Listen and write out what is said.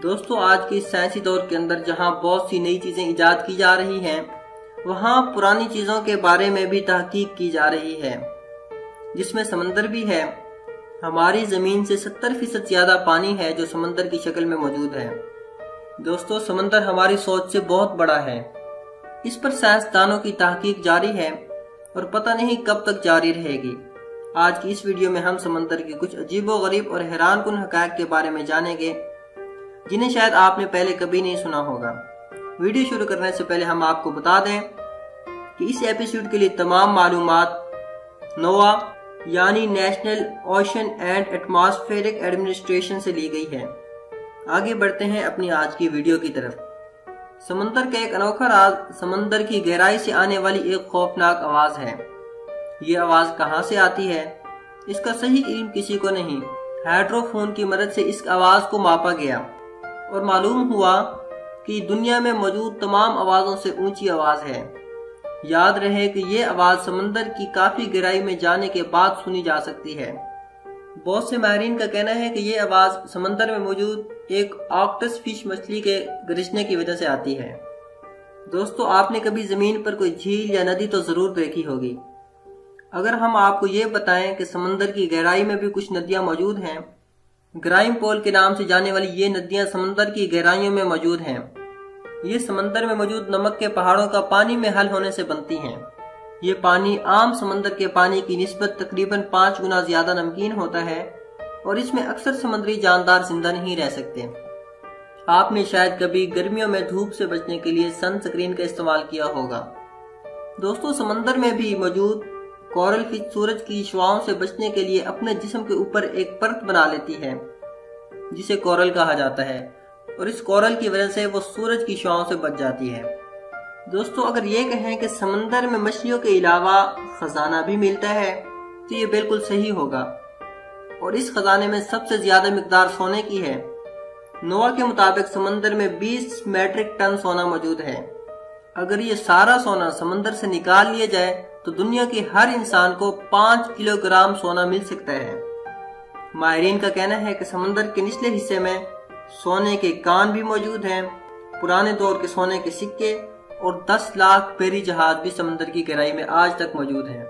दोस्तों आज के इस साइंसी दौर के अंदर जहां बहुत सी नई चीजें इजाद की जा रही हैं, वहां पुरानी चीजों के बारे में भी तहकीक की जा रही है, जिसमें समंदर भी है। हमारी जमीन से 70% ज्यादा पानी है जो समंदर की शक्ल में मौजूद है। दोस्तों समंदर हमारी सोच से बहुत बड़ा है। इस पर साइंसदानों की तहकीक जारी है और पता नहीं कब तक जारी रहेगी। आज की इस वीडियो में हम समंदर के कुछ अजीबोगरीब और हैरानकुन हकायक के बारे में जानेंगे, जिन्हें शायद आपने पहले कभी नहीं सुना होगा। वीडियो शुरू करने से पहले हम आपको बता दें कि इस एपिसोड के लिए तमाम मालूमात नोआ यानी national ocean and atmospheric administration से ली गई है। आगे बढ़ते हैं अपनी आज की वीडियो की तरफ। समंदर का एक अनोखा राज समंदर की गहराई से आने वाली एक खौफनाक आवाज है। ये आवाज कहां से आती है, इसका सही इल्म किसी को नहीं। हाइड्रोफोन की मदद से इस आवाज को मापा गया और मालूम हुआ कि दुनिया में मौजूद तमाम आवाजों से ऊंची आवाज है। याद रहे कि ये आवाज समंदर की काफी गहराई में जाने के बाद सुनी जा सकती है। बहुत से माहिरीन का कहना है कि ये आवाज समंदर में मौजूद एक ऑक्टस फिश मछली के गरजने की वजह से आती है। दोस्तों आपने कभी जमीन पर कोई झील या नदी तो जरूर देखी होगी। अगर हम आपको ये बताएं कि समंदर की गहराई में भी कुछ नदियां मौजूद हैं, ग्राइम पोल के नाम से जाने वाली ये नदियां समंदर की गहराइयों में मौजूद हैं। ये समंदर में मौजूद नमक के पहाड़ों का पानी में हल होने से बनती हैं। ये पानी आम समंदर के पानी की निस्बत तकरीबन 5 गुना ज्यादा नमकीन होता है और इसमें अक्सर समुद्री जानदार जिंदा नहीं रह सकते। आपने शायद कभी गर्मियों में धूप से बचने के लिए सनस्क्रीन का इस्तेमाल किया होगा। दोस्तों समंदर में भी मौजूद कोरल फिश सूरज की शुआओं से बचने के लिए अपने जिस्म के ऊपर एक परत बना लेती है, जिसे कोरल कहा जाता है, और इस कोरल की वजह से वो सूरज की शुआओं से बच जाती है। दोस्तों अगर ये कहें कि समंदर में मछलियों के अलावा खजाना भी मिलता है तो ये बिल्कुल सही होगा, और इस खजाने में सबसे ज्यादा मिकदार सोने की है। नोआ के मुताबिक समंदर में 20 मैट्रिक टन सोना मौजूद है। अगर ये सारा सोना समंदर से निकाल लिया जाए तो दुनिया के हर इंसान को 5 किलोग्राम सोना मिल सकता है। माहिरीन का कहना है कि समंदर के निचले हिस्से में सोने के कान भी मौजूद हैं। पुराने दौर के सोने के सिक्के और 10 लाख बैरी जहाज भी समंदर की गहराई में आज तक मौजूद हैं।